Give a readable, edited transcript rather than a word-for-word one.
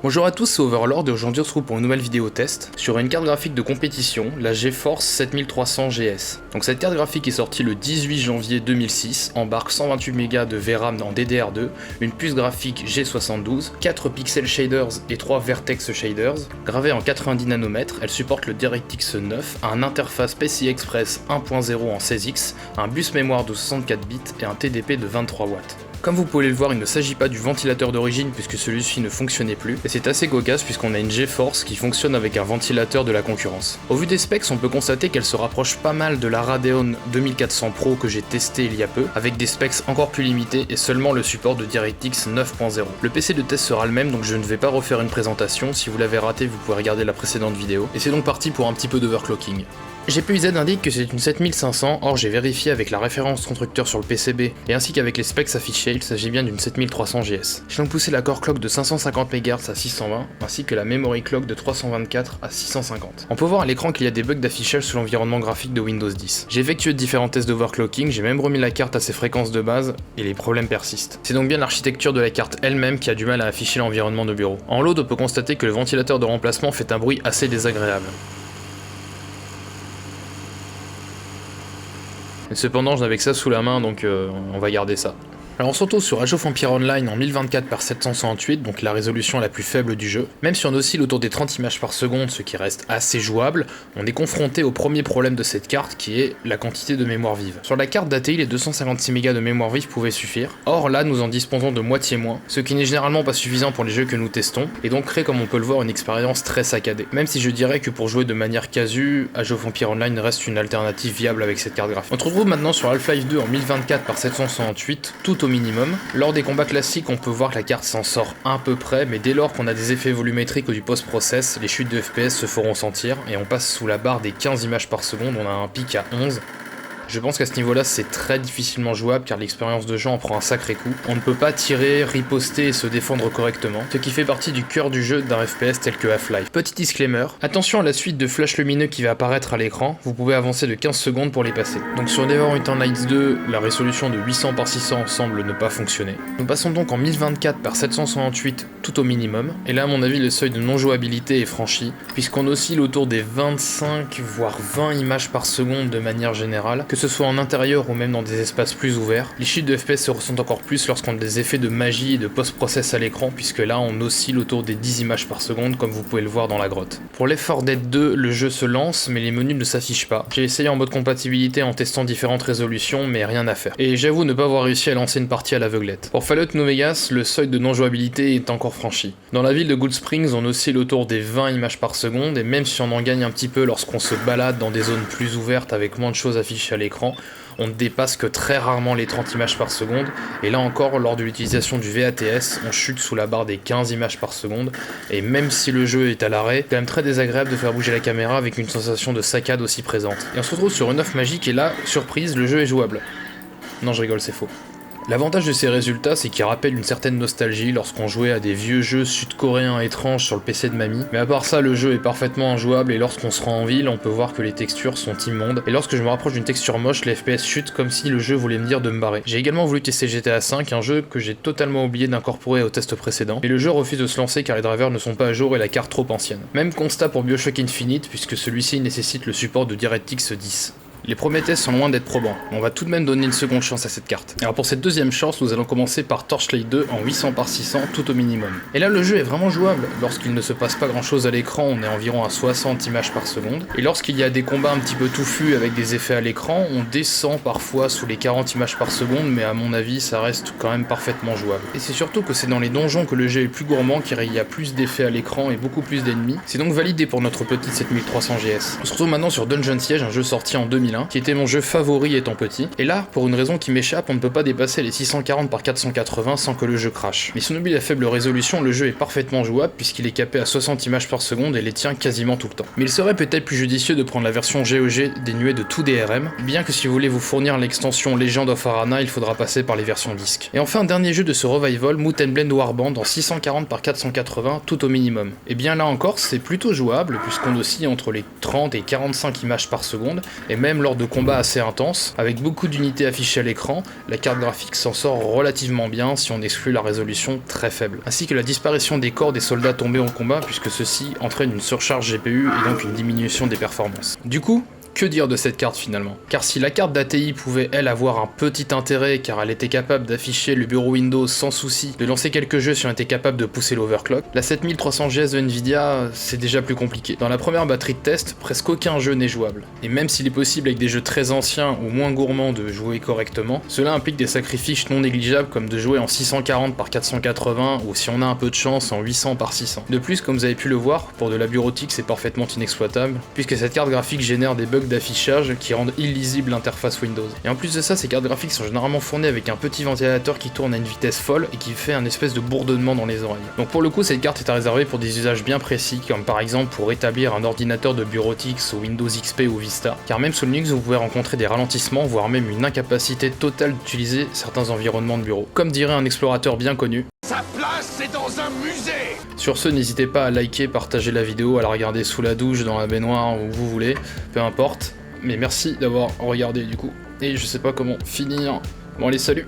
Bonjour à tous, c'est Overlord et aujourd'hui on se retrouve pour une nouvelle vidéo test sur une carte graphique de compétition, la GeForce 7300 GS. Donc cette carte graphique est sortie le 18 janvier 2006, embarque 128 Go de VRAM en DDR2, une puce graphique G72, 4 pixel shaders et 3 vertex shaders. Gravée en 90 nanomètres, elle supporte le DirectX 9, un interface PCI Express 1.0 en 16X, un bus mémoire de 64 bits et un TDP de 23 watts. Comme vous pouvez le voir, il ne s'agit pas du ventilateur d'origine puisque celui-ci ne fonctionnait plus, et c'est assez cocasse puisqu'on a une GeForce qui fonctionne avec un ventilateur de la concurrence. Au vu des specs, on peut constater qu'elle se rapproche pas mal de la Radeon 2400 Pro que j'ai testé il y a peu, avec des specs encore plus limités et seulement le support de DirectX 9.0. Le PC de test sera le même, donc je ne vais pas refaire une présentation, si vous l'avez raté vous pouvez regarder la précédente vidéo, et c'est donc parti pour un petit peu d'overclocking. GPUZ indique que c'est une 7500, or j'ai vérifié avec la référence constructeur sur le PCB et ainsi qu'avec les specs affichés, il s'agit bien d'une 7300 GS. J'ai donc poussé la core clock de 550 MHz à 620, ainsi que la memory clock de 324 à 650. On peut voir à l'écran qu'il y a des bugs d'affichage sous l'environnement graphique de Windows 10. J'ai effectué différents tests d'overclocking, j'ai même remis la carte à ses fréquences de base, et les problèmes persistent. C'est donc bien l'architecture de la carte elle-même qui a du mal à afficher l'environnement de bureau. En load, on peut constater que le ventilateur de remplacement fait un bruit assez désagréable. Cependant, je n'avais que ça sous la main, donc on va garder ça. Alors on se retrouve sur Age of Empires Online en 1024 par 768, donc la résolution la plus faible du jeu. Même si on oscille autour des 30 images par seconde, ce qui reste assez jouable, on est confronté au premier problème de cette carte qui est la quantité de mémoire vive. Sur la carte d'ATI, les 256 Go de mémoire vive pouvaient suffire. Or là, nous en disposons de moitié moins, ce qui n'est généralement pas suffisant pour les jeux que nous testons, et donc crée comme on peut le voir une expérience très saccadée. Même si je dirais que pour jouer de manière casu, Age of Empires Online reste une alternative viable avec cette carte graphique. On se retrouve maintenant sur Half-Life 2 en 1024 par 768, tout au minimum. Lors des combats classiques, on peut voir que la carte s'en sort à peu près, mais dès lors qu'on a des effets volumétriques ou du post-process, les chutes de FPS se feront sentir, et on passe sous la barre des 15 images par seconde, on a un pic à 11. Je pense qu'à ce niveau-là, c'est très difficilement jouable car l'expérience de jeu en prend un sacré coup. On ne peut pas tirer, riposter et se défendre correctement, ce qui fait partie du cœur du jeu d'un FPS tel que Half-Life. Petit disclaimer, attention à la suite de flashs lumineux qui va apparaître à l'écran, vous pouvez avancer de 15 secondes pour les passer. Donc sur Neverwinter Nights 2, la résolution de 800 par 600 semble ne pas fonctionner. Nous passons donc en 1024 par 768 tout au minimum, et là à mon avis le seuil de non-jouabilité est franchi, puisqu'on oscille autour des 25 voire 20 images par seconde de manière générale, que ce soit en intérieur ou même dans des espaces plus ouverts. Les chutes de FPS se ressentent encore plus lorsqu'on a des effets de magie et de post-process à l'écran, puisque là on oscille autour des 10 images par seconde comme vous pouvez le voir dans la grotte. Pour Left 4 Dead 2, le jeu se lance mais les menus ne s'affichent pas. J'ai essayé en mode compatibilité en testant différentes résolutions mais rien à faire. Et j'avoue ne pas avoir réussi à lancer une partie à l'aveuglette. Pour Fallout New Vegas, le seuil de non-jouabilité est encore franchi. Dans la ville de Good Springs, on oscille autour des 20 images par seconde et même si on en gagne un petit peu lorsqu'on se balade dans des zones plus ouvertes avec moins de choses affichées à l'écran, on ne dépasse que très rarement les 30 images par seconde, et là encore, lors de l'utilisation du VATS, on chute sous la barre des 15 images par seconde, et même si le jeu est à l'arrêt, c'est quand même très désagréable de faire bouger la caméra avec une sensation de saccade aussi présente. Et on se retrouve sur une offre magique, et là, surprise, le jeu est jouable. Non, je rigole, c'est faux. L'avantage de ces résultats, c'est qu'ils rappellent une certaine nostalgie lorsqu'on jouait à des vieux jeux sud-coréens étranges sur le PC de mamie, mais à part ça, le jeu est parfaitement injouable et lorsqu'on se rend en ville, on peut voir que les textures sont immondes, et lorsque je me rapproche d'une texture moche, les FPS chutent comme si le jeu voulait me dire de me barrer. J'ai également voulu tester GTA V, un jeu que j'ai totalement oublié d'incorporer au test précédent, et le jeu refuse de se lancer car les drivers ne sont pas à jour et la carte trop ancienne. Même constat pour BioShock Infinite, puisque celui-ci nécessite le support de DirectX 10. Les premiers tests sont loin d'être probants, mais on va tout de même donner une seconde chance à cette carte. Alors pour cette deuxième chance, nous allons commencer par Torchlight 2 en 800 par 600 tout au minimum. Et là le jeu est vraiment jouable, lorsqu'il ne se passe pas grand chose à l'écran, on est environ à 60 images par seconde, et lorsqu'il y a des combats un petit peu touffus avec des effets à l'écran, on descend parfois sous les 40 images par seconde, mais à mon avis ça reste quand même parfaitement jouable. Et c'est surtout que c'est dans les donjons que le jeu est plus gourmand, car il y a plus d'effets à l'écran et beaucoup plus d'ennemis, c'est donc validé pour notre petite 7300 GS. On se retrouve maintenant sur Dungeon Siege, un jeu sorti en 2001, qui était mon jeu favori étant petit, et là, pour une raison qui m'échappe, on ne peut pas dépasser les 640 par 480 sans que le jeu crache. Mais si on oublie la faible résolution, le jeu est parfaitement jouable puisqu'il est capé à 60 images par seconde et les tient quasiment tout le temps. Mais il serait peut-être plus judicieux de prendre la version GOG dénuée de tout DRM, bien que si vous voulez vous fournir l'extension Legend of Arana, il faudra passer par les versions disques. Et enfin, dernier jeu de ce revival, Moot & Blend Warband en 640 par 480 tout au minimum. Et bien là encore, c'est plutôt jouable puisqu'on oscille entre les 30 et 45 images par seconde, et même lors de combats assez intenses, avec beaucoup d'unités affichées à l'écran, la carte graphique s'en sort relativement bien si on exclut la résolution très faible, ainsi que la disparition des corps des soldats tombés en combat puisque ceci entraîne une surcharge GPU et donc une diminution des performances. Du coup, que dire de cette carte finalement? Car si la carte d'ATI pouvait elle avoir un petit intérêt car elle était capable d'afficher le bureau Windows sans souci, de lancer quelques jeux si on était capable de pousser l'overclock, la 7300 GS de Nvidia c'est déjà plus compliqué. Dans la première batterie de test, presque aucun jeu n'est jouable. Et même s'il est possible avec des jeux très anciens ou moins gourmands de jouer correctement, cela implique des sacrifices non négligeables comme de jouer en 640 par 480 ou si on a un peu de chance en 800 par 600. De plus, comme vous avez pu le voir, pour de la bureautique c'est parfaitement inexploitable, puisque cette carte graphique génère des bugs d'affichage qui rendent illisible l'interface Windows. Et en plus de ça, ces cartes graphiques sont généralement fournies avec un petit ventilateur qui tourne à une vitesse folle et qui fait un espèce de bourdonnement dans les oreilles. Donc pour le coup, cette carte est à réserver pour des usages bien précis, comme par exemple pour établir un ordinateur de bureautique sous Windows XP ou Vista, car même sous Linux vous pouvez rencontrer des ralentissements, voire même une incapacité totale d'utiliser certains environnements de bureau. Comme dirait un explorateur bien connu, sa place c'est dans un musée. Sur ce, n'hésitez pas à liker, partager la vidéo, à la regarder sous la douche, dans la baignoire, où vous voulez, peu importe. Mais merci d'avoir regardé du coup. Et je sais pas comment finir. Bon allez, salut!